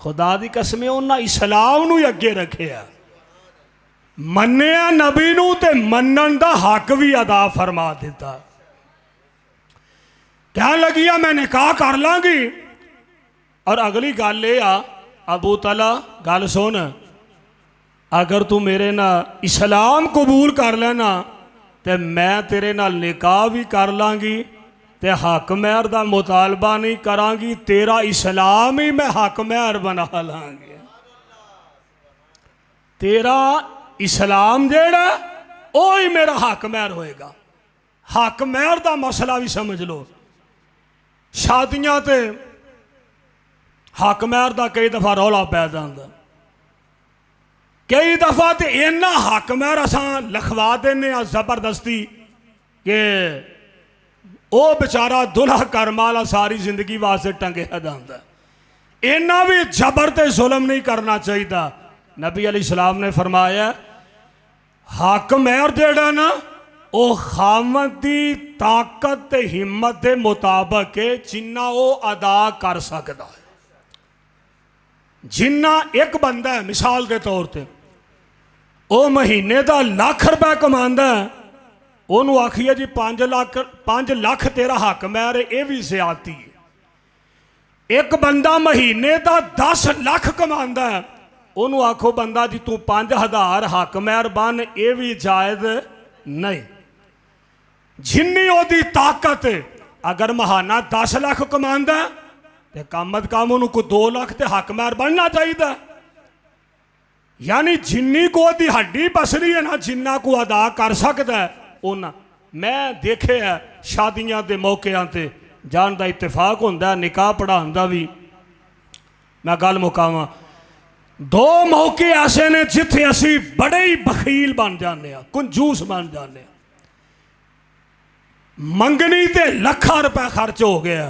खुदा दी कसम उन्हें इस्लाम नूं ही अगे रखिया, मन्निया नबी नूं ते मनण दा हक भी अदा फरमा दिता। कह लगिया मैं निकाह कर लांगी। और अगली गल ये आ, अबू तला गल सुन, अगर तू मेरे नाल इस्लाम कबूल कर लेना तो मैं तेरे नाल निकाह भी कर लांगी ते हक महर का मुतालबा नहीं करांगी, तेरा इस्लाम ही मैं हक महर बना लांगी। तेरा इस्लाम जेड़ा वो ही मेरा हक महर होएगा। हक महर का मसला भी समझ लो। शादियां ते हक महर का कई दफा रौला पै जाता, कई दफा तो इन्ना हक महर असां लिखवा देने जबरदस्ती कि वो बेचारा दुल्हा कर्म वाला सारी जिंदगी वास्ते टंगिया जाता। इन्ना भी जबर ते जुल्म नहीं करना चाहिए। नबी अलैहिस्सलाम ने फरमाया हक महर जेड़ा ना वो खामद की ताकत ते हिम्मत के मुताबक है, जिन्ना वो अदा कर सकता है। जिन्ना एक बंदा है मिसाल के तौर पर वो महीने का लाख रुपया कमांदा है, उन्होंने आखिए जी 5 लाख तेरा हक महर है, ये भी ज्यादती है। एक बंदा महीने का 10 लाख कमांदा है, उन्होंने आखो बंदा जी तू 5000 हक महर बन, ये भी जायज़ नहीं। जिन्नी ओदी ताकत है, अगर महाना 10 लाख कमांदा है तो कम अज कम उन्होंने को 2 लाख तो हक महर बनना चाहिए। यानी जिन्नी को ओदी हड्डी पसली है ना, जिन्ना को अदा कर सकता है उन्ना। मैं देखे है शादियां के मौकों पर जान का इतफाक होंदा, निकाह पढ़ाने का भी। मैं गल मुकावां, 2 मौके ऐसे ने जिथे असी बड़े ही बखील बन जाने, कंजूस बन जाने। मंगनी ते लखा रुपया खर्च हो गया,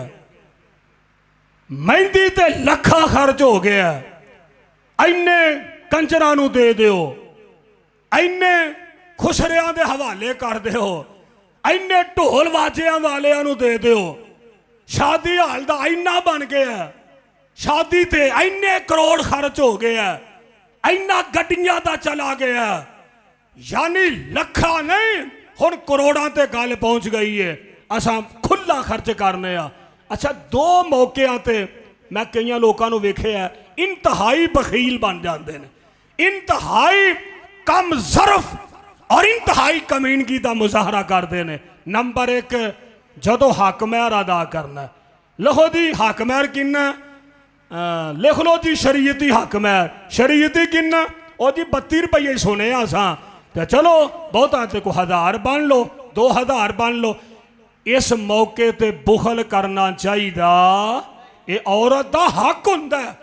मेहंदी ते लखा खर्च हो गया, इन्ने कंजरां नूं दे दिओ, इन्ने खुसरियां दे हवाले कर दिओ, इन्ने ढोल वाजियां वालियां नूं दे दिओ। शादी हाल दा इन्ना बन गया, शादी ते इन्ने करोड़ खर्च हो गया, इन्ना गड्डियां दा चला गया। यानी लखा नहीं हुण करोड़ां ते गल पहुंच गई है। असां खुला खर्च करने आ। अच्छा 2 मौकों ते मैं कई लोगों को वेख्या इंतहाई बखील बन जाते हैं, इंतहाई कम ज़रफ और इंतहाई कमीनगी का मुजाहरा करते हैं। नंबर 1 जदों हक महर अदा करना, लिखो जी हक महर किन्ना, लिख लो जी शरीयती हक महर। शरीयती किन्ना, वो जी 32 रुपये सुने असां, तो चलो बहुता तो को 1000 बन लो, 2000 बन लो। इस मौके ते बुखल करना चाहिए, ये औरत का हक होंदा है।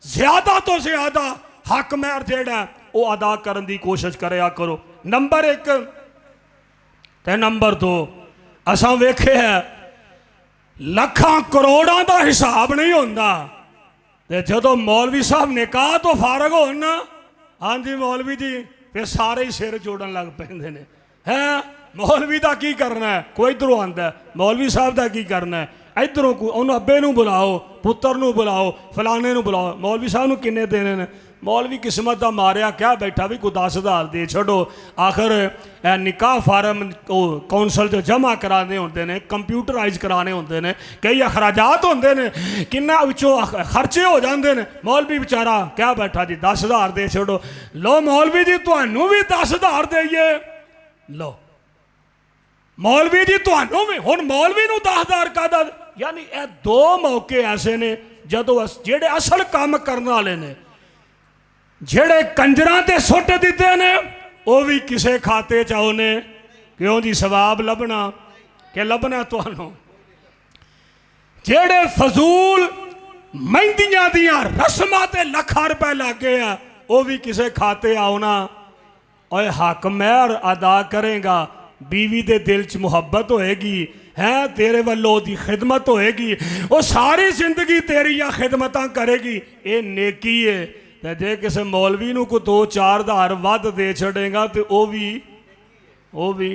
ज्यादा तो ज्यादा हक महर जेड़ा वो अदा करने की कोशिश करया करो। नंबर 1 ते नंबर 2 असां वेखे है लखां करोड़ां का हिसाब नहीं होंदा, ते जदों मौलवी साहब निकाह तो फारग होन ना, हाँ जी मौलवी जी, फिर सारे ही सिर जोड़न लग पैंदे ने। हैं मौलवी का की करना है, कोई इधरों आंदा मौलवी साहब का की करना है, इधरों को उन्होंने अब्बे नूं बुलाओ, पुत्र नूं बुलाओ, फलाने नूं बुलाओ। मौलवी साहब नूं किन्ने देने ने? मौलवी किस्मत का मारिया क्या बैठा भी कोई 10,000 दे छो। आखिर निकाह फार्म कौंसल जो जमा कराने होंगे ने, कंप्यूटराइज कराने होंगे ने, कई अखराजात होंगे ने, किन्ना खर्चे हो जाते हैं। मौलवी बेचारा क्या बैठा जी 10,000 दे छो। लो मौलवी जी तुहानू भी 10,000 देइए, लो मौलवी जी तुहानू भी। हुण मौलवी नूं 10,000 का, यानी ये 2 मौके ऐसे ने जदों जेड़े असल काम करने वाले ने, जेड़े कंजरां ते सुट दिते ने, वो भी किसे खाते चाहो ने क्यों जी सवाब लभना कि लभना तुहानू। जेड़े फजूल मेहंदियां दियां रस्मां ते लाखां रुपए लग गए हैं, वो भी किसे खाते आना। और हक महर अदा करेगा, बीवी दे दिल च मुहब्बत होएगी, है तेरे वालों दी खिदमत होएगी, वो सारी जिंदगी तेरिया खिदमतां करेगी, ये नेकी है। तो जे किसी मौलवी नूं को 2-4 हज़ार वध दे छड़ेगा तो वो भी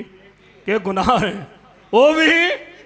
के गुनाह है, वो भी